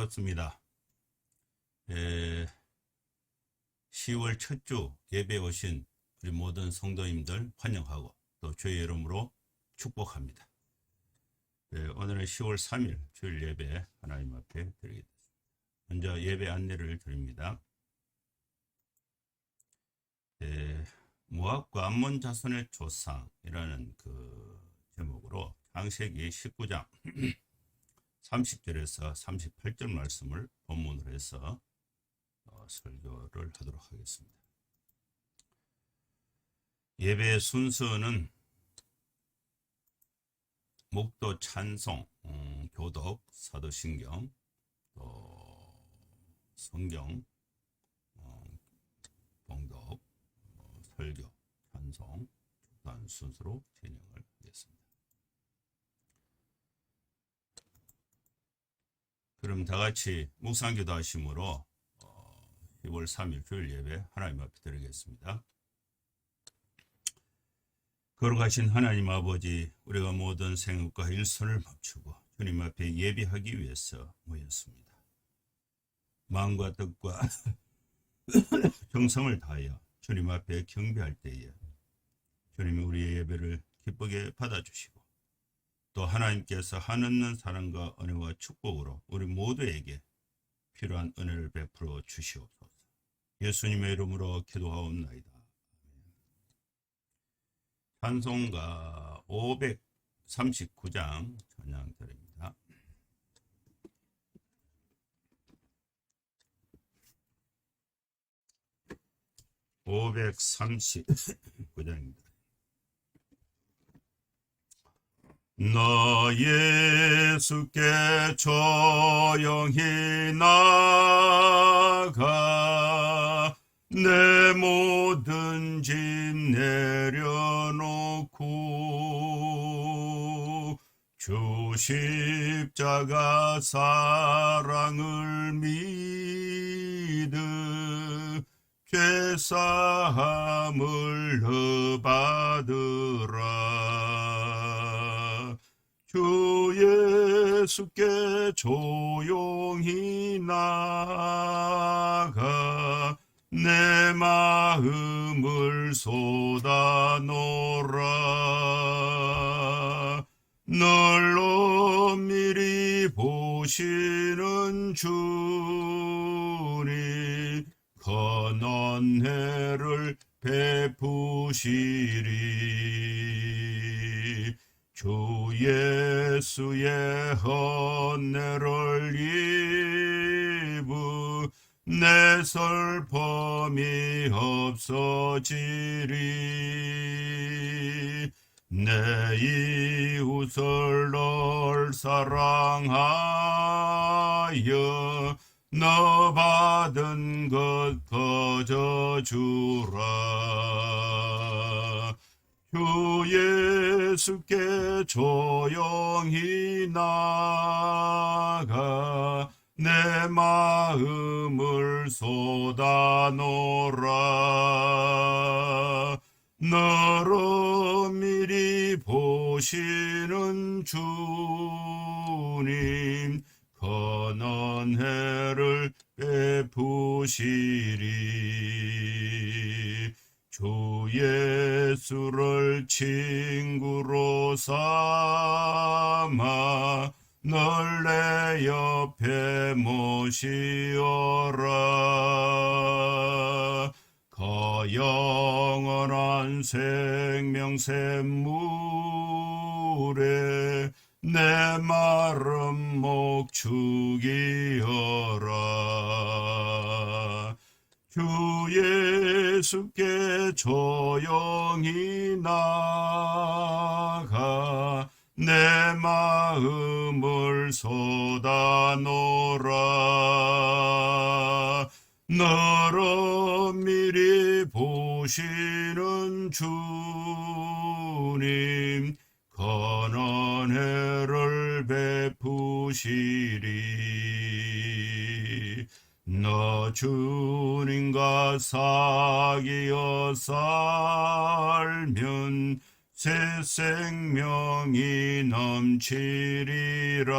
반갑습니다. 10월 첫 주 예배 오신 우리 모든 성도님들 환영하고 또 주의 이름으로 축복합니다. 오늘은 10월 3일 주일 예배 하나님 앞에 드리겠습니다. 먼저 예배 안내를 드립니다. 모압과 암몬 자손의 조상이라는 그 제목으로 창세기 19장 30절에서 38절 말씀을 본문으로 해서 설교를 하도록 하겠습니다. 예배 순서는 목도 찬송, 교독, 사도신경, 또 성경, 봉독, 설교, 찬송, 축단 순서로 진행을 하겠습니다. 그럼 다 같이 묵상기도 하심으로 10월 3일 주일 예배 하나님 앞에 드리겠습니다. 거룩하신 하나님 아버지, 우리가 모든 생업과 일손을 멈추고 주님 앞에 예배하기 위해서 모였습니다. 마음과 뜻과 정성을 다하여 주님 앞에 경배할 때에 주님이 우리의 예배를 기쁘게 받아주시고 또 하나님께서 한없는 사랑과 은혜와 축복으로 우리 모두에게 필요한 은혜를 베풀어 주시옵소서. 예수님의 이름으로 기도하옵나이다. 찬송가 539장 찬양 드립니다. 539장입니다. 나 예수께 조용히 나가 내 모든 짐 내려놓고 주 십자가 사랑을 믿으 죄사함을 받으라. 주 예수께 조용히 나가 내 마음을 쏟아놓으라. 널 엄밀히 보시는 주님 선언회를 베푸시리. 주 예수의 헌례를 입으 내 슬픔이 없어지리. 내 이웃을 널 사랑하여 너 받은 것 거저주라. 주 예수께 조용히 나가 내 마음을 쏟아놓으라. 널 엄밀히 보시는 주님 선언회를 베푸시리. 주 예수를 친구로 삼아 널 내 옆에 모시어라. 그 영원한 생명 샘물에 내 마른 목 죽이어라. 주 예수께 조용히 나가 내 마음을 쏟아놓으라. 널 엄밀히 보시는 주님 선언회를 베푸시리. 너 주님과 사귀어 살면 새 생명이 넘치리라.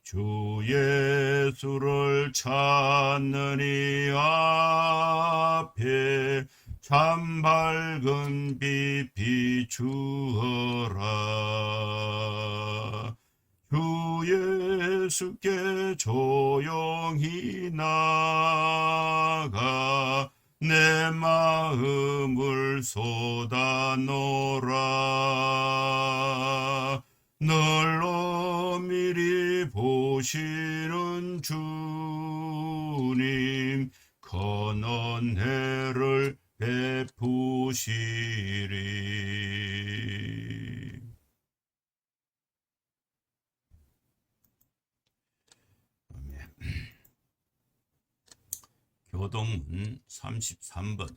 주 예수를 찾는 이 앞에 참 밝은 빛 비추어라. 주 예수께 조용히 나가 내 마음을 쏟아놓으라. 널 엄밀히 보시는 주님 선언회를 베푸시리. 교동문 33번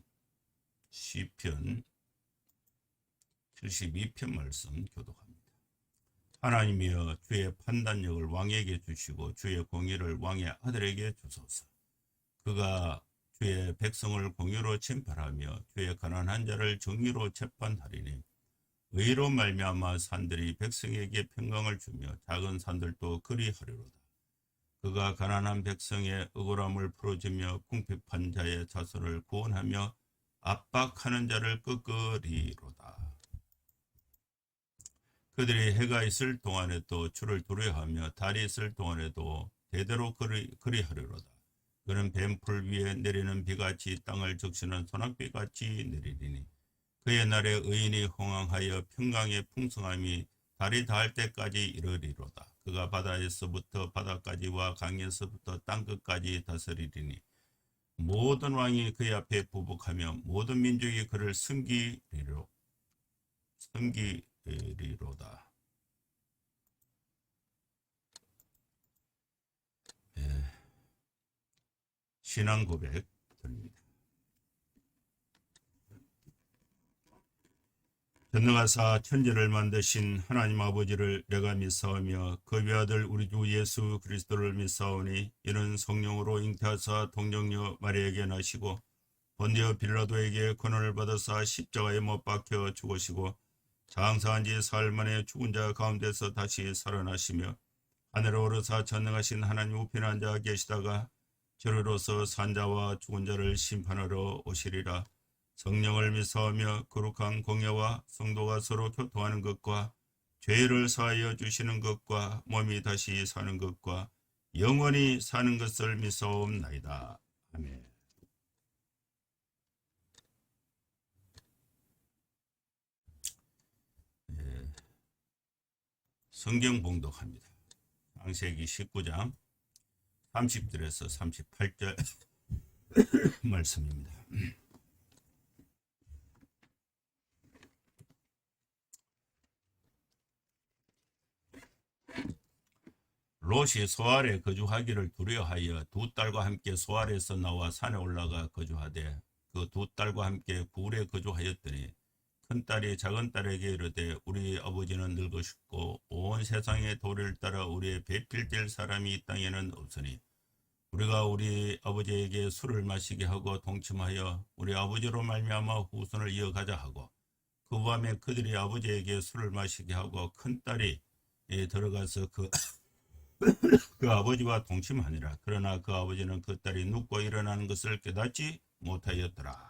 시편 72편 말씀 교독합니다. 하나님이여 주의 판단력을 왕에게 주시고 주의 공의를 왕의 아들에게 주소서. 그가 주의 백성을 공의로 심판하며 주의 가난한 자를 정의로 재판하리니 의로 말미암아 산들이 백성에게 평강을 주며 작은 산들도 그리하리로다. 그가 가난한 백성의 억울함을 풀어주며 궁핍한 자의 자손을 구원하며 압박하는 자를 꺾으리로다. 그들이 해가 있을 동안에도 주를 두려워하며 달이 있을 동안에도 대대로 그리하리로다. 그는 뱀풀 위에 내리는 비같이 땅을 적시는 소낙비같이 내리리니 그의 날에 의인이 흥황하여 평강의 풍성함이 달이 닿을 때까지 이르리로다. 그가 바다에서부터 바다까지와 강에서부터 땅끝까지 다스리리니 모든 왕이 그의 앞에 부복하며 모든 민족이 그를 섬기리로다. 신앙 고백 드립니다. 전능하사 천지를 만드신 하나님 아버지를 내가 믿사오며 그 외아들 우리 주 예수 그리스도를 믿사오니 이는 성령으로 잉태하사 동정녀 마리아에게 나시고 본디오 빌라도에게 고난을 받아사 십자가에 못 박혀 죽으시고 장사한 지 사흘 만에 죽은 자 가운데서 다시 살아나시며 하늘에 오르사 전능하신 하나님 우편에 앉아 계시다가 저리로서 산자와 죽은 자를 심판하러 오시리라. 성령을 믿사오며 거룩한 공예와 성도가 서로 교통하는 것과 죄를 사하여 주시는 것과 몸이 다시 사는 것과 영원히 사는 것을 믿사옵나이다. 아멘. 성경 봉독합니다. 창세기 19장 30절에서 38절 말씀입니다. 롯이 소알에 거주하기를 두려워하여 두 딸과 함께 소알에서 나와 산에 올라가 거주하되 그 두 딸과 함께 굴에 거주하였더니 큰딸이 작은딸에게 이르되 우리 아버지는 늙으셨고 온 세상의 도리를 따라 우리의 배필될 사람이 이 땅에는 없으니 우리가 우리 아버지에게 술을 마시게 하고 동침하여 우리 아버지로 말미암아 후손을 이어가자 하고 그 밤에 그들이 아버지에게 술을 마시게 하고 큰딸이 들어가서 그 아버지와 동침하니라. 그러나 그 아버지는 그 딸이 눕고 일어나는 것을 깨닫지 못하였더라.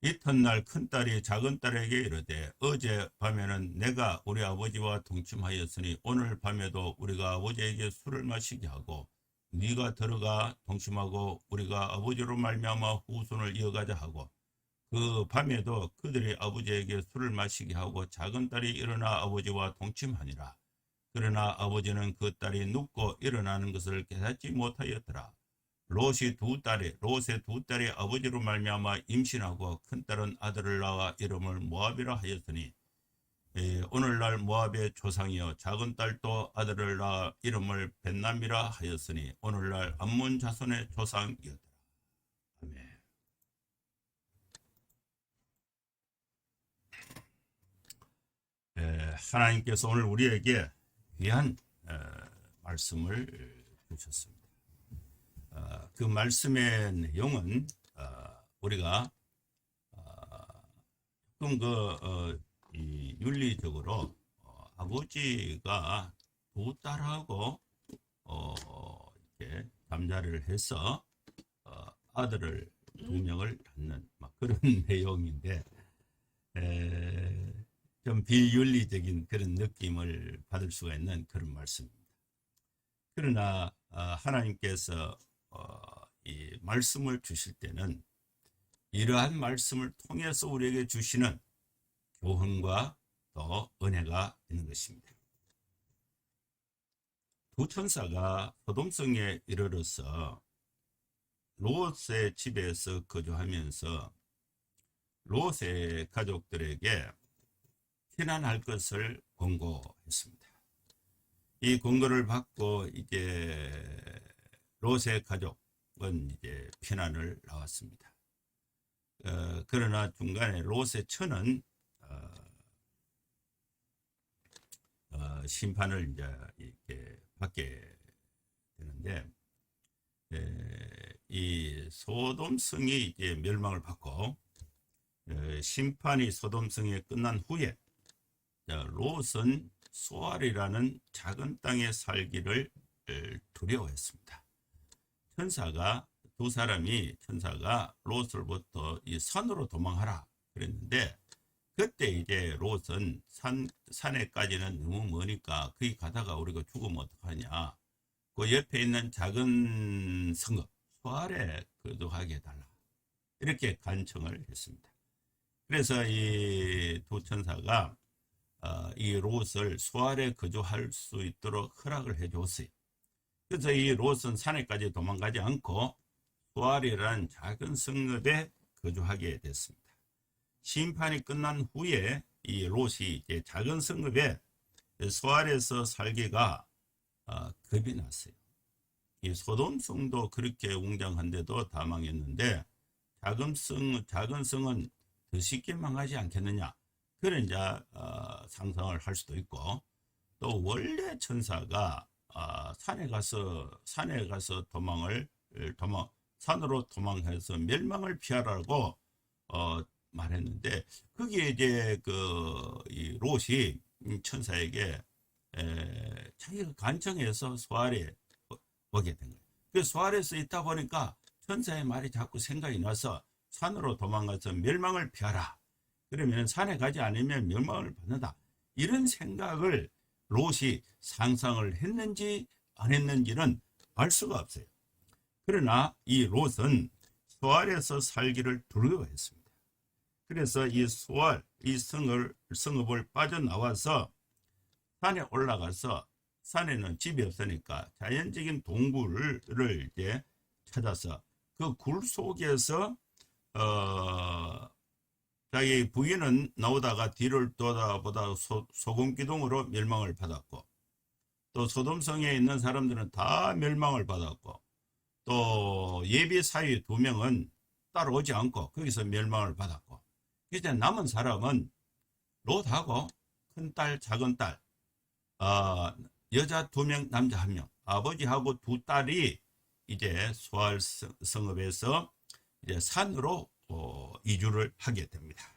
이튿날 큰딸이 작은딸에게 이르되 어제 밤에는 내가 우리 아버지와 동침하였으니 오늘 밤에도 우리가 아버지에게 술을 마시게 하고 네가 들어가 동침하고 우리가 아버지로 말미암아 후손을 이어가자 하고 그 밤에도 그들이 아버지에게 술을 마시게 하고 작은딸이 일어나 아버지와 동침하니라. 그러나 아버지는 그 딸이 눕고 일어나는 것을 깨닫지 못하였더라. 롯의 두 딸이 아버지로 말미암아 임신하고 큰딸은 아들을 낳아 이름을 모압이라 하였으니 오늘날 모압의 조상이요 작은 딸도 아들을 낳아 이름을 벳남이라 하였으니 오늘날 암몬 자손의 조상이었더라. 아멘. 하나님께서 오늘 우리에게 귀한 말씀을 주셨습니다. 그 말씀의 내용은 우리가 조금 윤리적으로 아버지가 두 딸하고 이렇게 잠자리를 해서 아들을 두 명을 낳는 막 그런 내용인데 좀 비윤리적인 그런 느낌을 받을 수가 있는 그런 말씀입니다. 그러나 하나님께서 이 말씀을 주실 때는 이러한 말씀을 통해서 우리에게 주시는 교훈과 또 은혜가 있는 것입니다. 두 천사가 소돔성에 이르러서 롯의 집에서 거주하면서 롯의 가족들에게 피난할 것을 권고했습니다. 이 권고를 받고 이제 롯의 가족은 이제 피난을 나왔습니다. 그러나 중간에 롯의 처는 심판을 이제 이렇게 받게 되는데 이 소돔성이 이제 멸망을 받고 심판이 소돔성에 끝난 후에 롯은 소알이라는 작은 땅에 살기를 두려워했습니다. 두 사람이 천사가 롯으로부터 이 산으로 도망하라 그랬는데 그때 이제 롯은 산에까지는 너무 머니까 거기 가다가 우리가 죽으면 어떡하냐. 그 옆에 있는 작은 성읍 소알에 거주하게 해달라. 이렇게 간청을 했습니다. 그래서 이 두 천사가 이 롯을 소알에 거주할 수 있도록 허락을 해줬어요. 그래서 이 롯은 산에까지 도망가지 않고 소알이라는 작은 성읍에 거주하게 됐습니다. 심판이 끝난 후에 이 롯이 이제 작은 성읍에 소알에서 살기가 겁이 났어요. 이 소돔성도 그렇게 웅장한데도 다 망했는데 작은 성은 더 쉽게 망하지 않겠느냐 그런 이제 상상을 할 수도 있고 또 원래 천사가 산에 가서 산으로 도망해서 멸망을 피하라고 말했는데 거기에 이제 이 롯이 천사에게 자기가 간청해서 소알에 오게 된 거예요. 그 소알에서 있다 보니까 천사의 말이 자꾸 생각이 나서 산으로 도망가서 멸망을 피하라. 그러면 산에 가지 않으면 멸망을 받는다. 이런 생각을 롯이 상상을 했는지 안 했는지는 알 수가 없어요. 그러나 이 롯은 소알에서 살기를 두려워했습니다. 그래서 이 성읍을 빠져나와서 산에 올라가서 산에는 집이 없으니까 자연적인 동굴을 이제 찾아서 그 굴 속에서 자기 부인은 나오다가 뒤를 돌아보다 소금기둥으로 멸망을 받았고 또 소돔성에 있는 사람들은 다 멸망을 받았고 또 예비 사위 2명은 따라오지 않고 거기서 멸망을 받았고 이제 남은 사람은 롯하고 큰딸 작은딸 여자 2명 남자 1명 아버지하고 2딸이 이제 소알 성읍에서 이제 산으로 이주를 하게 됩니다.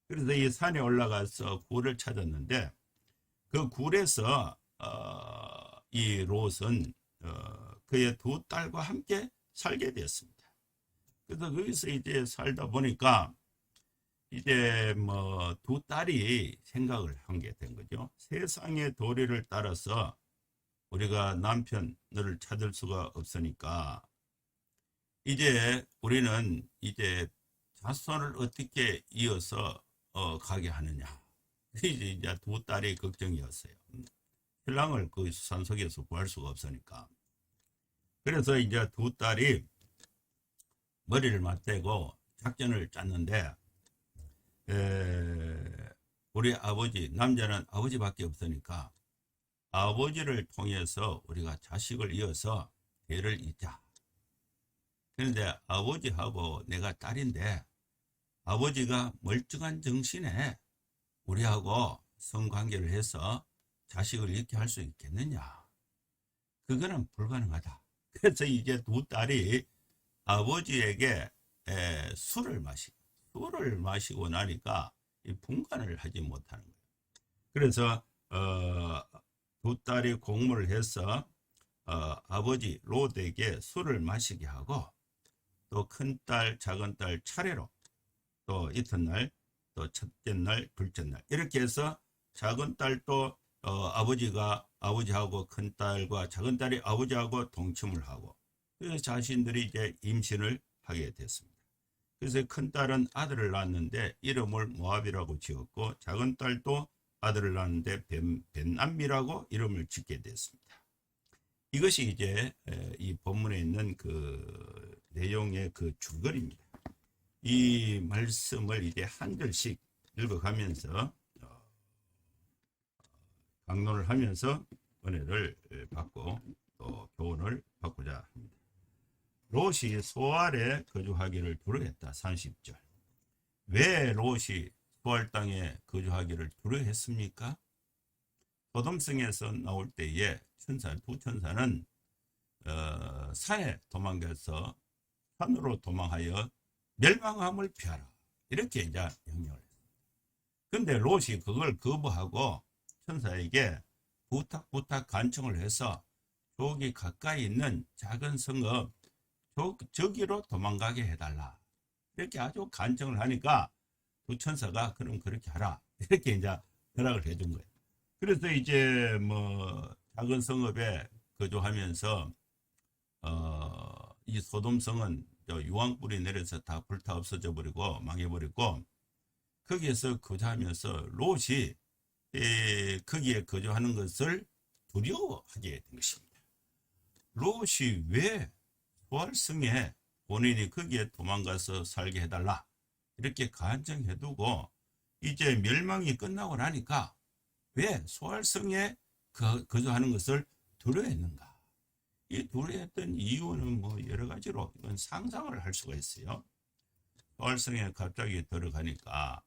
그래서 이 산에 올라가서 굴을 찾았는데 그 굴에서 이 롯은 그의 2딸과 함께 살게 되었습니다. 그래서 거기서 이제 살다 보니까 이제 2딸이 생각을 한 게 된 거죠. 세상의 도리를 따라서 우리가 남편 너를 찾을 수가 없으니까 이제 우리는 이제 자손을 어떻게 이어서 가게 하느냐. 이제 2딸의 걱정이었어요. 신랑을 그 산속에서 구할 수가 없으니까. 그래서 이제 2딸이 머리를 맞대고 작전을 짰는데 우리 아버지, 남자는 아버지밖에 없으니까 아버지를 통해서 우리가 자식을 이어서 대를 잇자. 그런데 아버지하고 내가 딸인데 아버지가 멀쩡한 정신에 우리하고 성관계를 해서 자식을 잃게 할 수 있겠느냐. 그거는 불가능하다. 그래서 이제 2딸이 아버지에게 술을 마시고 나니까 이 분간을 하지 못하는 거예요. 그래서 두 딸이 공모를 해서 아버지 롯에게 술을 마시게 하고 또 큰딸 작은딸 차례로 또 이튿날 또 첫째 날 둘째 날 이렇게 해서 작은딸도 아버지하고 큰딸과 작은딸이 아버지하고 동침을 하고 그래서 자신들이 이제 임신을 하게 됐습니다. 그래서 큰딸은 아들을 낳았는데 이름을 모압이라고 지었고 작은딸도 아들을 낳았는데 벤암미라고 이름을 짓게 됐습니다. 이것이 이제 이 본문에 있는 그 내용의 그 줄거리입니다. 이 말씀을 이제 한 절씩 읽어가면서 강론을 하면서 은혜를 받고 또 교훈을 받고자 합니다. 롯이 소알에 거주하기를 두려워했다. 30절. 왜 롯이 소알 땅에 거주하기를 두려워했습니까? 소돔성에서 나올 때에 두 천사는 산에 도망가서 산으로 도망하여 멸망함을 피하라 이렇게 이제 명령을 했습니다. 근데 롯이 그걸 거부하고 천사에게 부탁 간청을 해서 저기 가까이 있는 작은 성읍 저기로 도망가게 해달라 이렇게 아주 간청을 하니까 두 천사가 그럼 그렇게 하라 이렇게 이제 허락을 해준 거예요. 그래서 이제 뭐 작은 성읍에 거주하면서 이 소돔성은 유황불이 내려서 다 불타 없어져 버리고 망해버리고 거기에서 거주하면서 롯이 거기에 거주하는 것을 두려워하게 된 것입니다. 롯이 왜 소알성에 본인이 거기에 도망가서 살게 해달라 이렇게 간청해두고 이제 멸망이 끝나고 나니까 왜 소알성에 거주하는 것을 두려워했는가? 이 두려워했던 이유는 뭐 여러 가지로 이건 상상을 할 수가 있어요. 소알성에 갑자기 들어가니까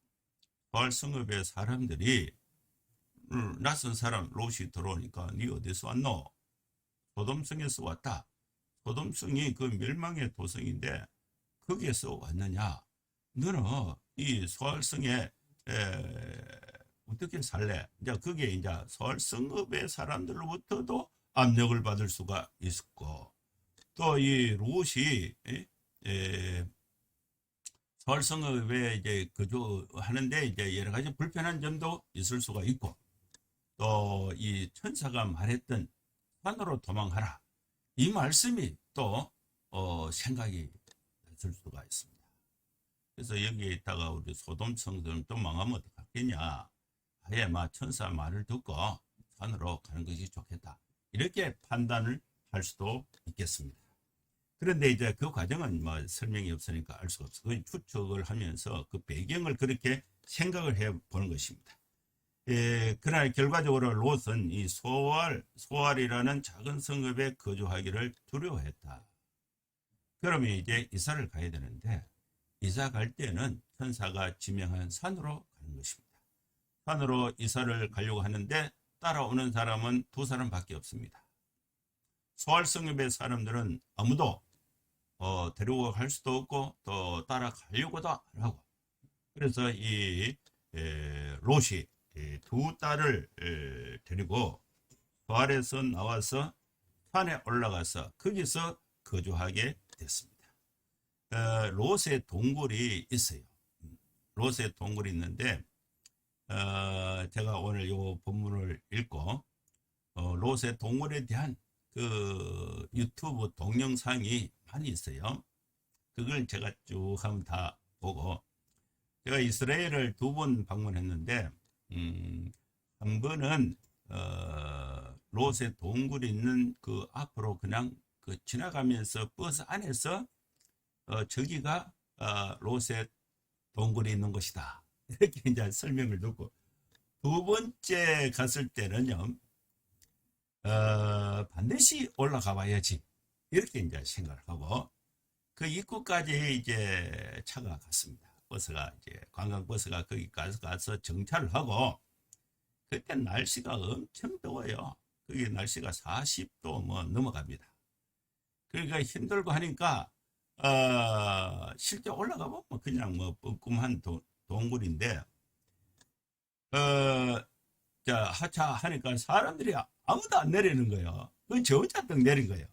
소알성읍의 사람들이 낯선 사람 롯이 들어오니까 니 어디서 왔노? 소돔성에서 왔다. 소돔성이 그 멸망의 도성인데 거기에서 왔느냐? 너는 이 소알성에 어떻게 살래? 이제 그게 이제 소알성읍의 사람들로부터도 압력을 받을 수가 있었고 또 이 롯이 소알성읍에 이제 거주하는데 이제 여러 가지 불편한 점도 있을 수가 있고 또 이 천사가 말했던 산으로 도망하라 이 말씀이 또 생각이 들 수가 있습니다. 그래서 여기에 있다가 우리 소돔 성들은 또 망하면 어떡하겠냐 아예 천사 말을 듣고 산으로 가는 것이 좋겠다 이렇게 판단을 할 수도 있겠습니다. 그런데 이제 그 과정은 뭐 설명이 없으니까 알 수가 없어요. 추측을 하면서 그 배경을 그렇게 생각을 해 보는 것입니다. 그러나 결과적으로 롯은 이 소알이라는 작은 성읍에 거주하기를 두려워했다. 그러면 이제 이사를 가야 되는데 이사 갈 때는 천사가 지명한 산으로 가는 것입니다. 산으로 이사를 가려고 하는데 따라오는 사람은 두 사람밖에 없습니다. 소알성읍의 사람들은 아무도 데리고 갈 수도 없고 또 따라가려고도 안 하고 그래서 이 롯이 두 딸을 데리고 소알에서 나와서 산에 올라가서 거기서 거주하게 됐습니다. 롯의 동굴이 있어요. 롯의 동굴이 있는데 제가 오늘 이 본문을 읽고 롯의 동굴에 대한 그 유튜브 동영상이 많이 있어요. 그걸 제가 쭉 한번 다 보고 제가 이스라엘을 2번 방문했는데 한 번은 롯의 동굴이 있는 그 앞으로 그냥 그 지나가면서 버스 안에서 저기가 롯의 동굴이 있는 곳이다 이렇게 이제 설명을 듣고 두 번째 갔을 때는요 반드시 올라가 봐야지 이렇게 이제 생각을 하고 그 입구까지 이제 차가 갔습니다. 버스가 이제 관광버스가 거기까지 가서 정차를 하고 그때 날씨가 엄청 더워요. 그게 날씨가 40도 뭐 넘어갑니다. 그러니까 힘들고 하니까 실제 올라가 보면 그냥 뭐 뻔끔한 동굴인데 자, 하차하니까 사람들이 아무도 안 내리는 거예요. 저 혼자 딱 내린 거예요.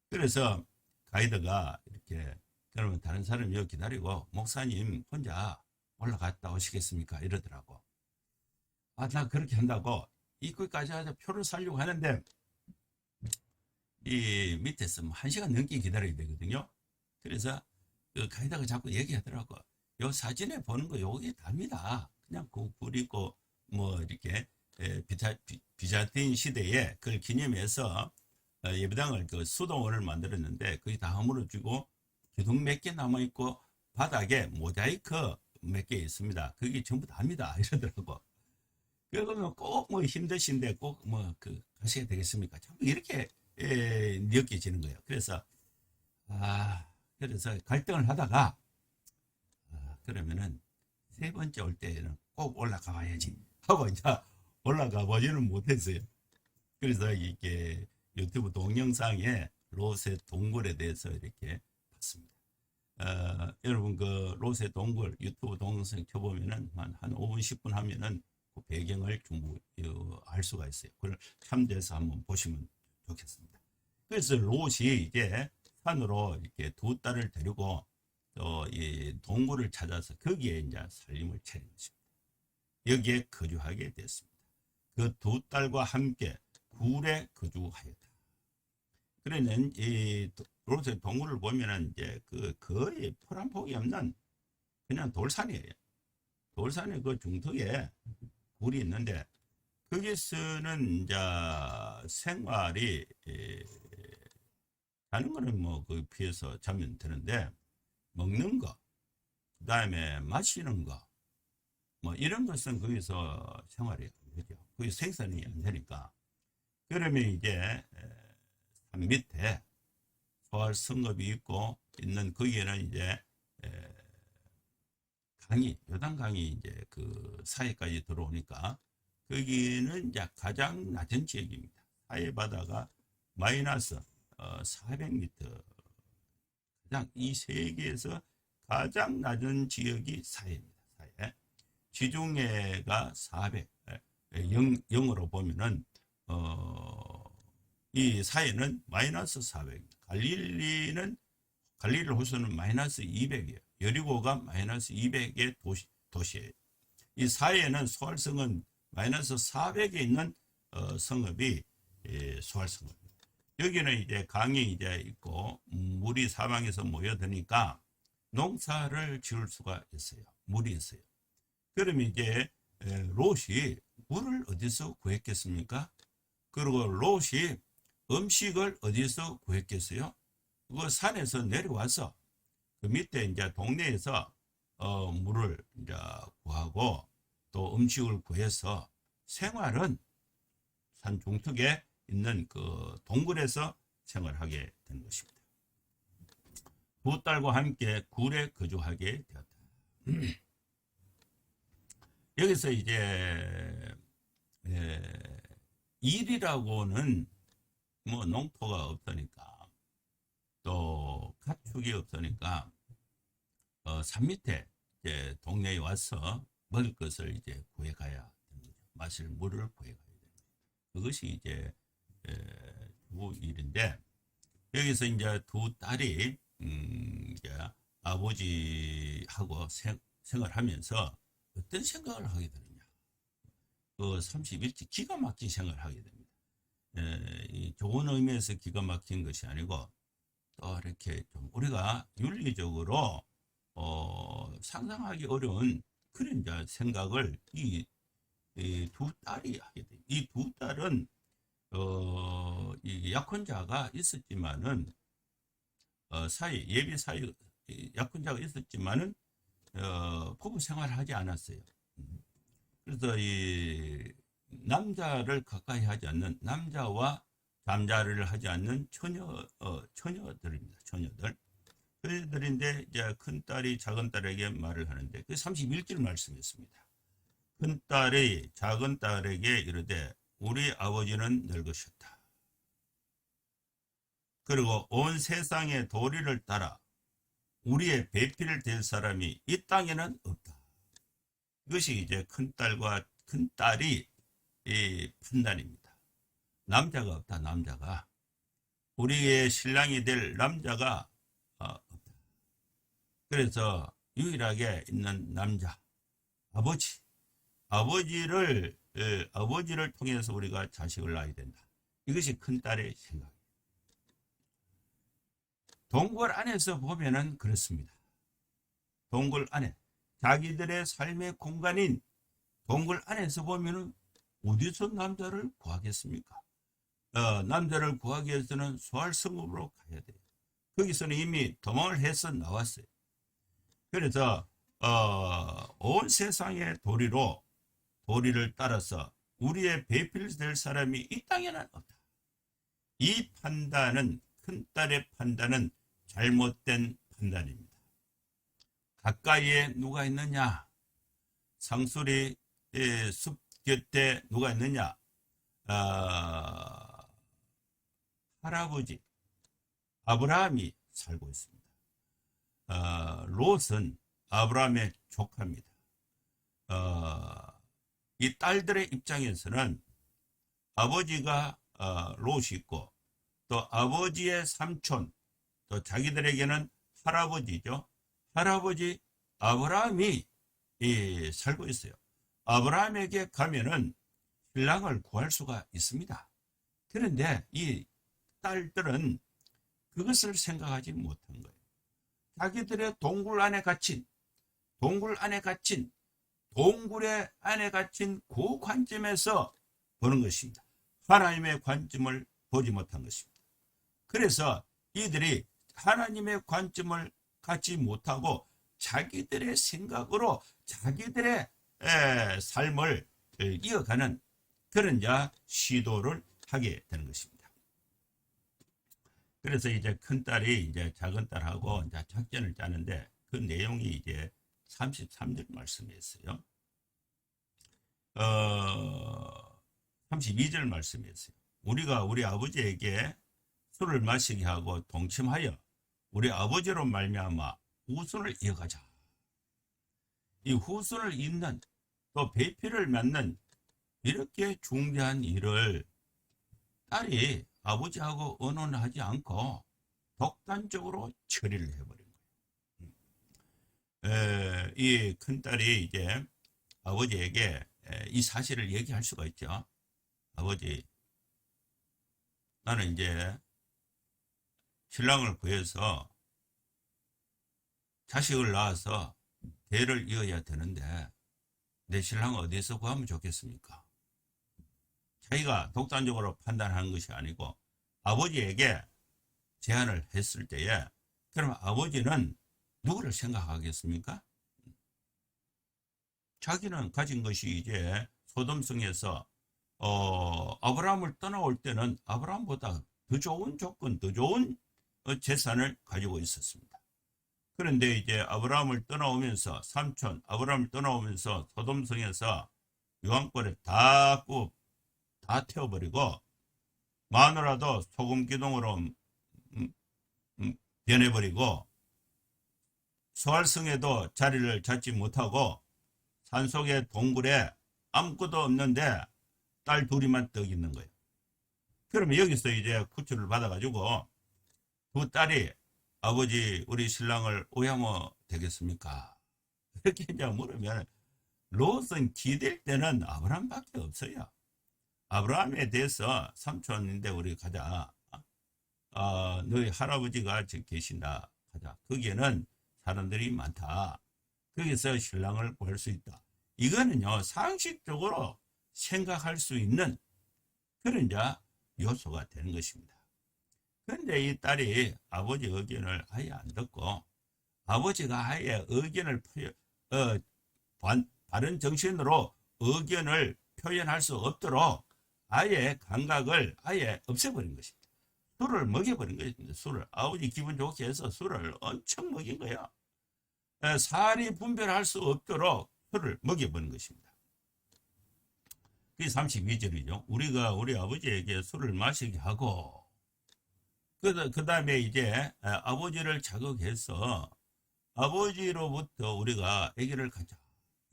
그래서 가이드가 이렇게, 그러면 다른 사람이 여기 기다리고 목사님 혼자 올라갔다 오시겠습니까? 이러더라고. 아, 나 그렇게 한다고 입구까지 하자 표를 사려고 하는데 이 밑에서 뭐 1시간 넘게 기다려야 되거든요. 그래서 그 가이드가 자꾸 얘기하더라고. 요 사진에 보는 거 요게 답니다. 그냥 그 굴이고 뭐 이렇게 비자틴 시대에 그걸 기념해서 예배당을 그 수동원을 만들었는데 거기 다 허물어주고 기둥 몇 개 남아 있고 바닥에 모자이크 몇 개 있습니다. 그게 전부 답니다. 이러더라고. 그러면 꼭 뭐 힘드신데 꼭 뭐 그 가셔야 되겠습니까? 전부 이렇게 느껴지는 거예요. 그래서 그래서 갈등을 하다가 그러면은 세 번째 올 때는 꼭 올라가 봐야지 하고 이제 올라가 보지는 못했어요. 그래서 이게 유튜브 동영상에 롯의 동굴에 대해서 이렇게 봤습니다. 여러분 그 롯의 동굴 유튜브 동영상 켜보면은 한 5분 10분 하면은 그 배경을 전부 알 수가 있어요. 그걸 참조해서 한번 보시면 좋겠습니다. 그래서 롯이 이제 산으로 이렇게 두 딸을 데리고 또 이 동굴을 찾아서 거기에 이제 살림을 차린 것입니다. 여기에 거주하게 됐습니다. 그 두 딸과 함께 굴에 거주하였다. 그러는 이 롯의 동굴을 보면은 이제 그 거의 풀 한 폭이 없는 그냥 돌산이에요. 돌산의 그 중턱에 굴이 있는데 거기서는 이제 생활이 다른 거는 뭐 그 피해서 자면 되는데 먹는 거, 그 다음에 마시는 거, 뭐 이런 것은 거기서 생활이 안 되죠. 거기 생산이 안 되니까. 그러면 이제 산 밑에 소활 성읍이 있고 있는 거기에는 이제 강이, 요단강이 이제 그 사이까지 들어오니까 거기는 이제 가장 낮은 지역입니다. 사해 바다가 마이너스 400m, 가장 이 세계에서 가장 낮은 지역이 사해입니다. 사해. 지중해가 400, 0으로 보면은 이 사해는 마이너스 400, 갈릴리 호수는 마이너스 200이에요. 여리고가 마이너스 200의 도시예요. 이 사해에는 소활성은 마이너스 400에 있는 성읍이 소활성읍입니다. 여기는 이제 강이 이제 있고 물이 사방에서 모여드니까 농사를 지을 수가 있어요. 물이 있어요. 그러면 이제 롯이 물을 어디서 구했겠습니까? 그리고 롯이 음식을 어디서 구했겠어요? 그 산에서 내려와서 그 밑에 이제 동네에서 물을 이제 구하고 또 음식을 구해서 생활은 산 중턱에 있는 그 동굴에서 생활하게 된 것입니다. 두 딸과 함께 굴에 거주하게 되었다. 여기서 이제 일이라고는 뭐 농토가 없으니까 또 가축이 없으니까 산 밑에 이제 동네에 와서 먹을 것을 이제 구해가야 됩니다. 마실 물을 구해가야 됩니다. 그것이 이제 주 일인데 여기서 이제 두 딸이 이제 아버지하고 생활하면서 어떤 생각을 하게 되느냐. 그 31지 기가 막힌 생각을 하게 됩니다. 이 좋은 의미에서 기가 막힌 것이 아니고 또 이렇게 좀 우리가 윤리적으로 상상하기 어려운 그런 이제 생각을 이 두 딸이 하게 됩니다. 이 두 딸은 이 약혼자가 있었지만은 예비 사이 약혼자가 있었지만은 부부 생활을 하지 않았어요. 그래서 이 남자를 가까이 하지 않는 남자와 잠자리를 하지 않는 처녀들입니다. 처녀들. 그들인데 이제 큰 딸이 작은 딸에게 말을 하는데 그 31절 말씀했습니다. 큰 딸이 작은 딸에게 이르되 우리 아버지는 늙으셨다. 그리고 온 세상의 도리를 따라 우리의 배필을 댈 사람이 이 땅에는 없다. 이것이 이제 큰 딸이 이 판단입니다. 남자가 없다. 남자가 우리의 신랑이 될 남자가 없다. 그래서 유일하게 있는 남자, 아버지를 통해서 우리가 자식을 낳아야 된다. 이것이 큰딸의 생각입니다. 동굴 안에서 보면은 그렇습니다. 동굴 안에 자기들의 삶의 공간인 동굴 안에서 보면은 어디서 남자를 구하겠습니까? 남자를 구하기 위해서는 소활성읍으로 가야 돼요. 거기서는 이미 도망을 해서 나왔어요. 그래서 온 세상의 도리를 따라서 우리의 배필될 사람이 이 땅에는 없다. 이 판단은, 큰딸의 판단은 잘못된 판단입니다. 가까이에 누가 있느냐? 상수리 숲 곁에 누가 있느냐? 할아버지 아브라함이 살고 있습니다. 롯은 아브라함의 조카입니다. 이 딸들의 입장에서는 아버지가 롯이 있고 또 아버지의 삼촌 또 자기들에게는 할아버지죠. 할아버지 아브라함이 살고 있어요. 아브라함에게 가면은 신랑을 구할 수가 있습니다. 그런데 이 딸들은 그것을 생각하지 못한 거예요. 자기들의 동굴 안에 갇힌 동굴의 안에 갇힌 그 관점에서 보는 것입니다. 하나님의 관점을 보지 못한 것입니다. 그래서 이들이 하나님의 관점을 갖지 못하고 자기들의 생각으로 자기들의 삶을 이어가는 그런 시도를 하게 되는 것입니다. 그래서 이제 큰 딸이 이제 작은 딸하고 이제 작전을 짜는데 그 내용이 이제 33절 말씀이었어요. 32절 말씀이었어요. 우리가 우리 아버지에게 술을 마시게 하고 동침하여 우리 아버지로 말미암아 후손을 이어가자. 이 후손을 잇는 또 배필을 맞는 이렇게 중대한 일을 딸이 아버지하고 의논하지 않고 독단적으로 처리를 해버린 거예요. 이 큰딸이 이제 아버지에게 이 사실을 얘기할 수가 있죠. 아버지, 나는 이제 신랑을 구해서 자식을 낳아서 대를 이어야 되는데 내 신랑 어디서 구하면 좋겠습니까? 자기가 독단적으로 판단하는 것이 아니고 아버지에게 제안을 했을 때에 그럼 아버지는 누구를 생각하겠습니까? 자기는 가진 것이 이제 소돔성에서 아브라함을 떠나올 때는 아브라함보다 더 좋은 조건, 더 좋은 재산을 가지고 있었습니다. 그런데 이제 아브라함을 떠나오면서 삼촌 아브라함을 떠나오면서 소돔성에서 유황불에 다 태워버리고 마누라도 소금 기둥으로 변해버리고 소활성에도 자리를 잡지 못하고 산속의 동굴에 아무것도 없는데 딸 둘이만 떡 있는 거예요. 그러면 여기서 이제 구출을 받아가지고 두 딸이 아버지 우리 신랑을 오해하면 되겠습니까? 이렇게 이제 물으면 롯은 기댈 때는 아브라함밖에 없어요. 아브라함에 대해서 삼촌인데 우리 가자. 너희 할아버지가 계신다. 가자. 거기에는 사람들이 많다. 거기서 신랑을 구할 수 있다. 이거는요 상식적으로 생각할 수 있는 그런 요소가 되는 것입니다. 그런데 이 딸이 아버지 의견을 아예 안 듣고 아버지가 아예 의견을 바른 정신으로 의견을 표현할 수 없도록 아예 감각을 아예 없애버린 것입니다. 술을 먹여버린 것입니다. 술을 아버지 기분 좋게 해서 술을 엄청 먹인 거예요. 살이 분별할 수 없도록 술을 먹여버린 것입니다. 그게 32절이죠. 우리가 우리 아버지에게 술을 마시게 하고 그 다음에 이제 아버지를 자극해서 아버지로부터 우리가 아기를 갖자.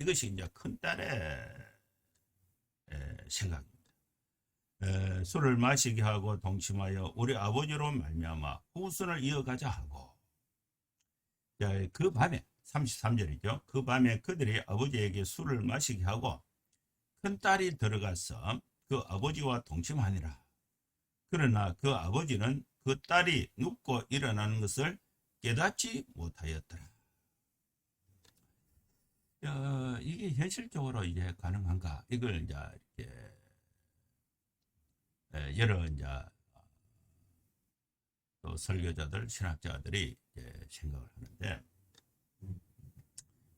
이것이 이제 큰딸의 생각입니다. 술을 마시게 하고 동침하여 우리 아버지로 말미암아 후손을 이어가자 하고, 그 밤에 33절이죠. 그 밤에 그들이 아버지에게 술을 마시게 하고 큰 딸이 들어가서 그 아버지와 동침하니라. 그러나 그 아버지는 그 딸이 눕고 일어나는 것을 깨닫지 못하였더라. 이게 현실적으로 이제 가능한가? 이걸 이제 이렇게 여러 이제 또 설교자들, 신학자들이 이제 생각을 하는데,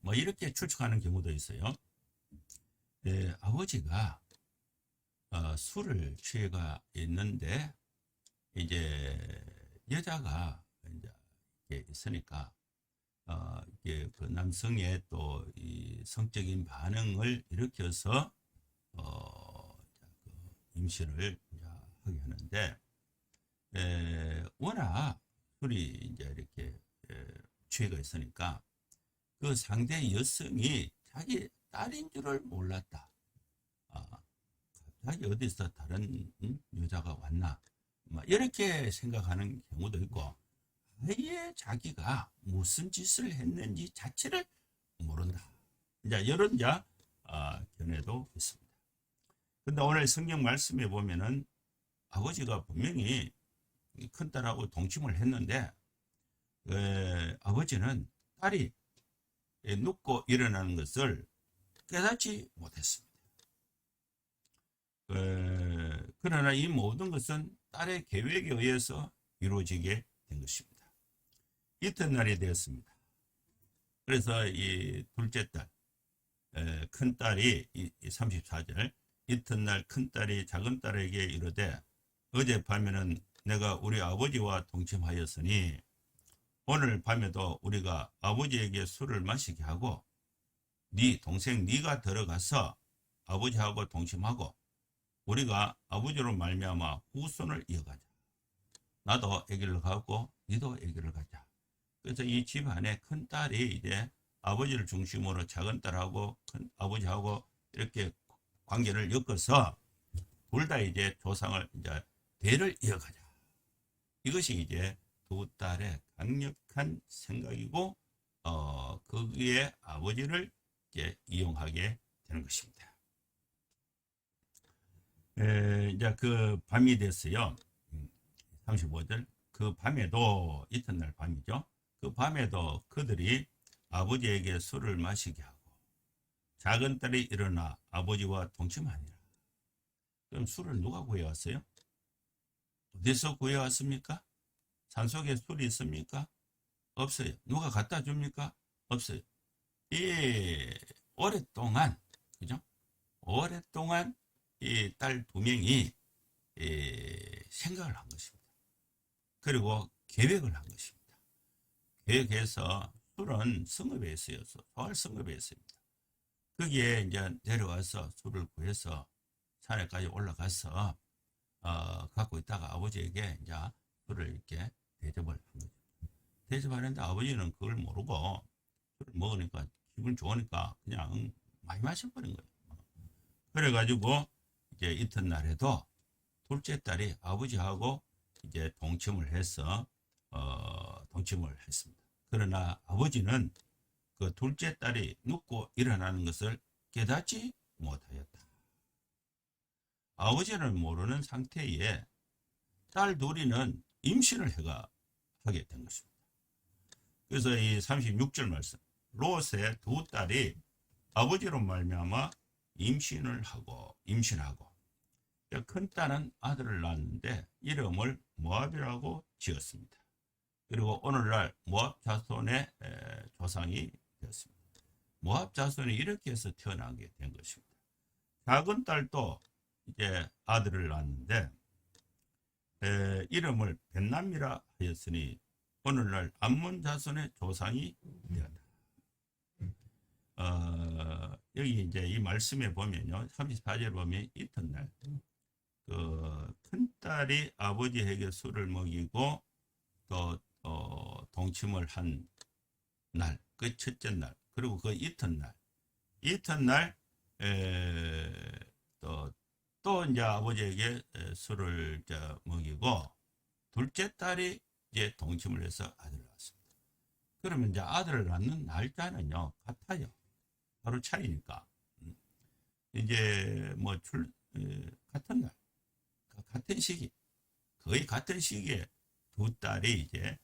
뭐 이렇게 추측하는 경우도 있어요. 아버지가 술을 취해가 있는데 이제 여자가 이제 이렇게 있으니까 이게 그 남성의 또 이 성적인 반응을 일으켜서 그 임신을 하게 하는데, 워낙 술이 이제 이렇게 취해가 있으니까 그 상대 여성이 자기 딸인 줄을 몰랐다. 갑자기 어디서 다른 여자가 왔나? 이렇게 생각하는 경우도 있고, 아예 자기가 무슨 짓을 했는지 자체를 모른다. 이제 이런 견해도 있습니다. 근데 오늘 성경 말씀에 보면은 아버지가 분명히 큰딸하고 동침을 했는데, 아버지는 딸이 눕고 일어나는 것을 깨닫지 못했습니다. 그러나 이 모든 것은 딸의 계획에 의해서 이루어지게 된 것입니다. 이튿날이 되었습니다. 그래서 이 둘째 딸, 큰딸이 34절, 이튿날 큰딸이 작은딸에게 이르되 어젯밤에는 내가 우리 아버지와 동침하였으니 오늘 밤에도 우리가 아버지에게 술을 마시게 하고 네 동생 네가 들어가서 아버지하고 동침하고 우리가 아버지로 말미암아 후손을 이어가자. 나도 아기를 갖고 너도 아기를 갖자. 그래서 이 집안에 큰딸이 이제 아버지를 중심으로 작은딸하고 큰 아버지하고 이렇게 관계를 엮어서 둘 다 이제 조상을 이제 대를 이어가자. 이것이 이제 두 딸의 강력한 생각이고, 거기에 아버지를 이제 이용하게 되는 것입니다. 이제 그 밤이 됐어요. 35절. 그 밤에도, 이튿날 밤이죠. 그 밤에도 그들이 아버지에게 술을 마시게 하고 작은 딸이 일어나 아버지와 동침하니라. 그럼 술을 누가 구해왔어요? 어디서 구해왔습니까? 산속에 술이 있습니까? 없어요. 누가 갖다 줍니까? 없어요. 오랫동안, 그죠? 오랫동안 이 딸 두 명이 생각을 한 것입니다. 그리고 계획을 한 것입니다. 계획해서 술은 성읍에 있어요. 소알 성읍에 있습니다. 거기에 이제 내려와서 술을 구해서 산에까지 올라가서 갖고 있다가 아버지에게 이제 술을 이렇게 대접을 한 거죠. 대접하는데 아버지는 그걸 모르고 술을 먹으니까 기분 좋으니까 그냥 많이 마셔버린 거예요. 그래가지고 이제 이튿날에도 둘째 딸이 아버지하고 이제 동침을 해서 동침을 했습니다. 그러나 아버지는 그 둘째 딸이 눕고 일어나는 것을 깨닫지 못하였다. 아버지는 모르는 상태에 딸 둘이는 임신을 하게 된 것입니다. 그래서 이 36절 말씀, 롯의 두 딸이 아버지로 말미암아 임신하고 큰 딸은 아들을 낳았는데 이름을 모압이라고 지었습니다. 그리고 오늘날 모압 자손의 조상이 되었습니다. 모압 자손이 이렇게 해서 태어나게 된 것입니다. 작은 딸도 이제 아들을 낳았는데 이름을 벳남이라 하였으니 오늘날 암몬 자손의 조상이 되었다. 여기 이제 이 말씀에 보면요, 34절 보면 이튿날 그 큰딸이 아버지에게 술을 먹이고 또 동침을 한 날, 그 첫째 날, 그리고 그 이튿날 또 또 이제 아버지에게 술을 먹이고 둘째 딸이 이제 동침을 해서 아들을 낳았습니다. 그러면 이제 아들을 낳는 날짜는요 같아요. 하루 차이니까. 이제 뭐 같은 날, 같은 시기, 거의 같은 시기에 두 딸이 이제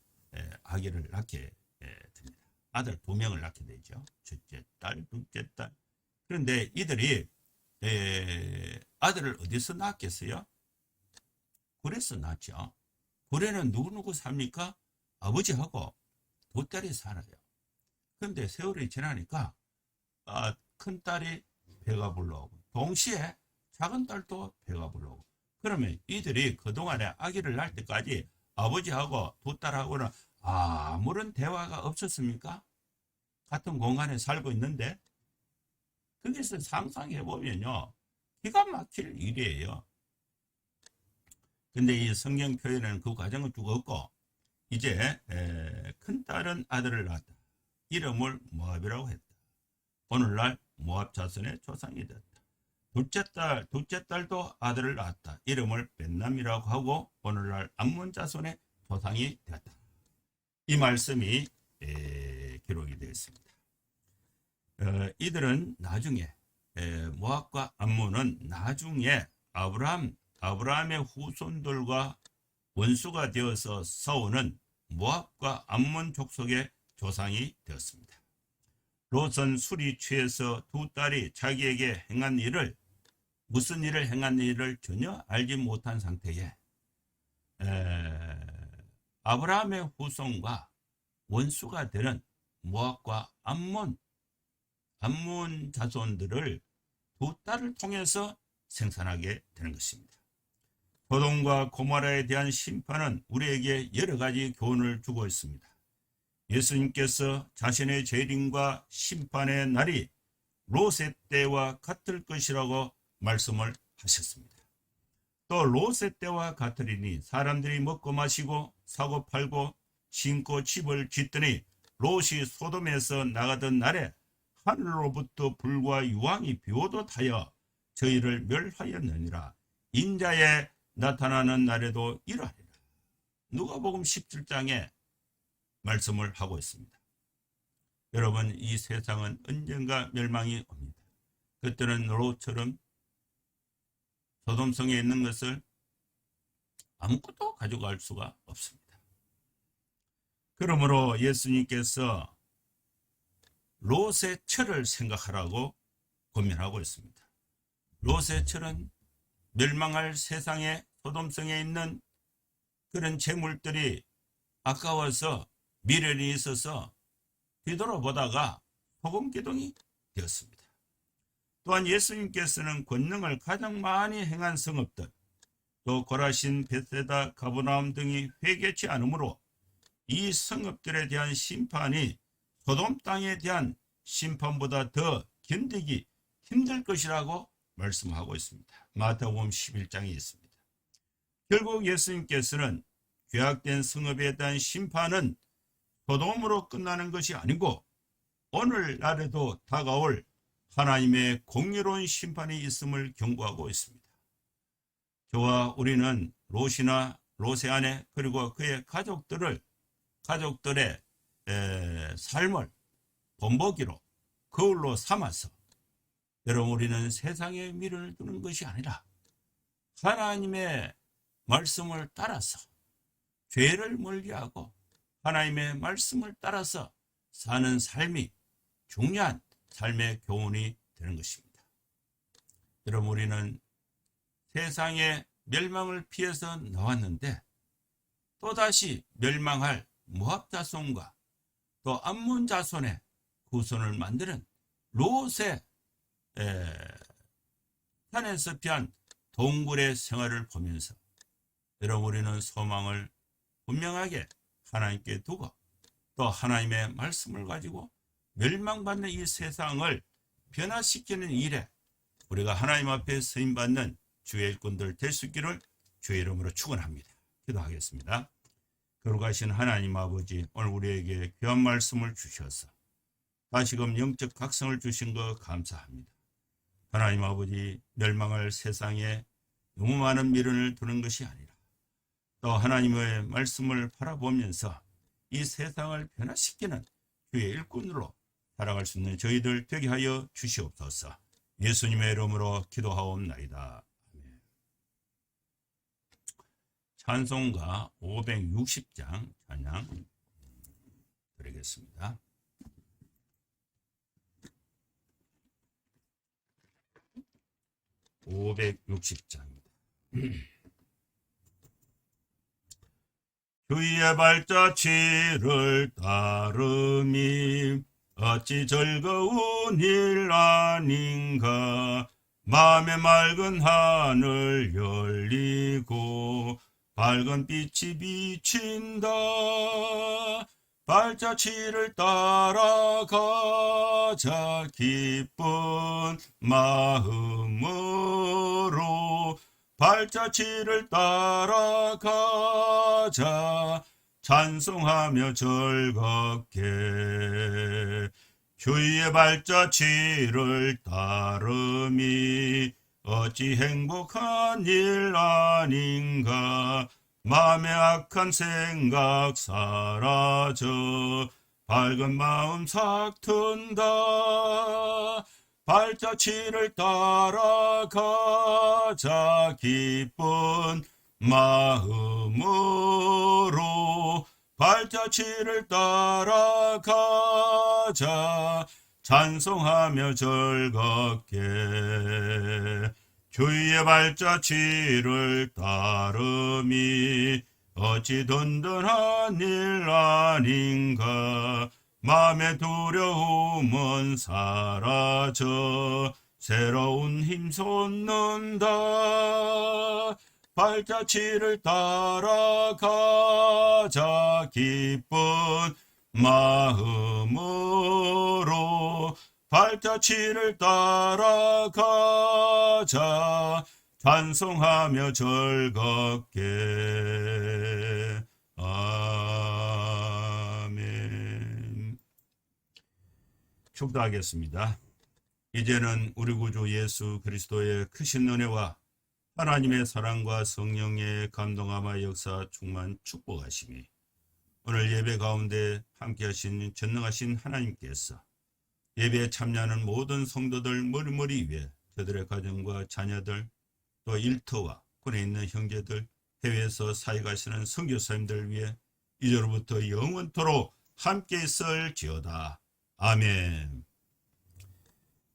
아기를 낳게 됩니다. 아들 두 명을 낳게 되죠. 첫째 딸, 둘째 딸. 그런데 이들이 아들을 어디서 낳았겠어요? 굴에서 낳았죠. 굴에는 누구누구 삽니까? 아버지하고 두 딸이 살아요. 그런데 세월이 지나니까 큰 딸이 배가 불러오고 동시에 작은 딸도 배가 불러오고, 그러면 이들이 그동안에 아기를 낳을 때까지 아버지하고 두 딸하고는 아무런 대화가 없었습니까? 같은 공간에 살고 있는데. 거기서 상상해 보면요 기가 막힐 일이에요. 근데 이 성경 표현에는 그 과정은 쭉 없고, 이제 큰 딸은 아들을 낳았다. 이름을 모압이라고 했다. 오늘날 모압 자손의 조상이 됐다. 둘째 딸도 아들을 낳았다. 이름을 벳남이라고 하고 오늘날 암몬 자손의 조상이 되었다. 이 말씀이 기록이 되어 있습니다. 이들은 나중에 모압과 암몬은 나중에 아브라함의 후손들과 원수가 되어서 싸우는 모압과 암몬 족속의 조상이 되었습니다. 롯은 술이 취해서 두 딸이 자기에게 행한 일을, 무슨 일을 행한 일을 전혀 알지 못한 상태에 아브라함의 후손과 원수가 되는 모압과 암몬 자손들을 두 딸을 통해서 생산하게 되는 것입니다. 소돔과 고모라에 대한 심판은 우리에게 여러 가지 교훈을 주고 있습니다. 예수님께서 자신의 재림과 심판의 날이 롯의 때와 같을 것이라고 말씀을 하셨습니다. 또 롯의 때와 같으리니 사람들이 먹고 마시고 사고 팔고 신고 집을 짓더니 롯이 소돔에서 나가던 날에 하늘로부터 불과 유황이 비오듯 하여 저희를 멸하였느니라. 인자의 나타나는 날에도 이러하리라. 누가복음 17장에 말씀을 하고 있습니다. 여러분, 이 세상은 언젠가 멸망이 옵니다. 그때는 롯처럼 소돔성에 있는 것을 아무것도 가져갈 수가 없습니다. 그러므로 예수님께서 롯의 철을 생각하라고 권면하고 있습니다. 롯의 철은 멸망할 세상에 소돔성에 있는 그런 재물들이 아까워서 미련이 있어서 뒤돌아보다가 소금기둥이 되었습니다. 또한 예수님께서는 권능을 가장 많이 행한 성읍들, 또 고라신, 벳세다, 가버나움 등이 회개치 않으므로 이 성읍들에 대한 심판이 소돔 땅에 대한 심판보다 더 견디기 힘들 것이라고 말씀하고 있습니다. 마태복음 11장에 있습니다. 결국 예수님께서는 죄악된 성읍에 대한 심판은 소돔으로 끝나는 것이 아니고 오늘날에도 다가올 하나님의 공의로운 심판이 있음을 경고하고 있습니다. 저와 우리는 롯의 아내 그리고 그의 가족들의 삶을 본보기로 거울로 삼아서 여러분, 우리는 세상에 미련을 두는 것이 아니라 하나님의 말씀을 따라서 죄를 멀리하고 하나님의 말씀을 따라서 사는 삶이 중요한 삶의 교훈이 되는 것입니다. 여러분, 우리는 세상의 멸망을 피해서 나왔는데 또다시 멸망할 모압 자손과 또 암몬 자손의 후손을 만드는 롯의 산에서 피한 동굴의 생활을 보면서 여러분, 우리는 소망을 분명하게 하나님께 두고 또 하나님의 말씀을 가지고 멸망받는 이 세상을 변화시키는 일에 우리가 하나님 앞에 쓰임받는 주의 일꾼들 될 수 있기를 주의 이름으로 축원합니다. 기도하겠습니다. 거룩하신 하나님 아버지, 오늘 우리에게 귀한 말씀을 주셔서 다시금 영적 각성을 주신 것 감사합니다. 하나님 아버지, 멸망할 세상에 너무 많은 미련을 두는 것이 아니라 또 하나님의 말씀을 바라보면서 이 세상을 변화시키는 주의 일꾼으로 살아갈 수 있는 저희들 되게 하여 주시옵소서. 예수님의 이름으로 기도하옵나이다. 아멘. 찬송가 560장 찬양 드리겠습니다. 560장입니다. 주의 발자취를 따름이 어찌 즐거운 일 아닌가. 마음의 맑은 하늘 열리고 밝은 빛이 비친다. 발자취를 따라가자 기쁜 마음으로. 발자취를 따라가자 찬송하며 즐겁게. 주의 발자취를 따름이 어찌 행복한 일 아닌가. 마음의 악한 생각 사라져 밝은 마음 삭튼다. 발자취를 따라가자 기쁜 마음으로. 발자취를 따라가자 찬송하며 즐겁게. 주의 발자취를 따름이 어찌 든든한 일 아닌가. 마음의 두려움은 사라져 새로운 힘 솟는다. 발자취를 따라가자 기쁜 마음으로. 발자취를 따라가자 찬송하며 즐겁게. 아멘. 축도하겠습니다. 이제는 우리 구주 예수 그리스도의 크신 은혜와 하나님의 사랑과 성령의 감동함과 역사 충만 축복하심이 오늘 예배 가운데 함께 하신 전능하신 하나님께서 예배에 참여하는 모든 성도들 머리머리 위에 저들의 가정과 자녀들 또 일터와 군에 있는 형제들 해외에서 사역하시는 선교사님들 위해 이제로부터 영원토록 함께 있을지어다. 아멘.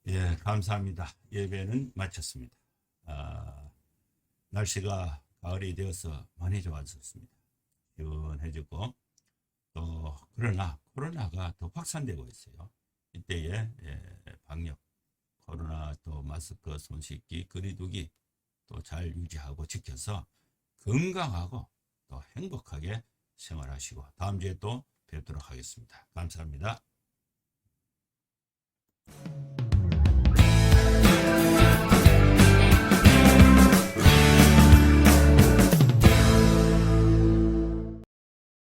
예, 감사합니다. 예배는 마쳤습니다. 날씨가 가을이 되어서 많이 좋아졌습니다. 시원해지고 또 그러나 코로나가 더 확산되고 있어요. 이때에 방역, 코로나 또 마스크, 손 씻기, 거리 두기 또 잘 유지하고 지켜서 건강하고 또 행복하게 생활하시고 다음 주에 또 뵙도록 하겠습니다. 감사합니다.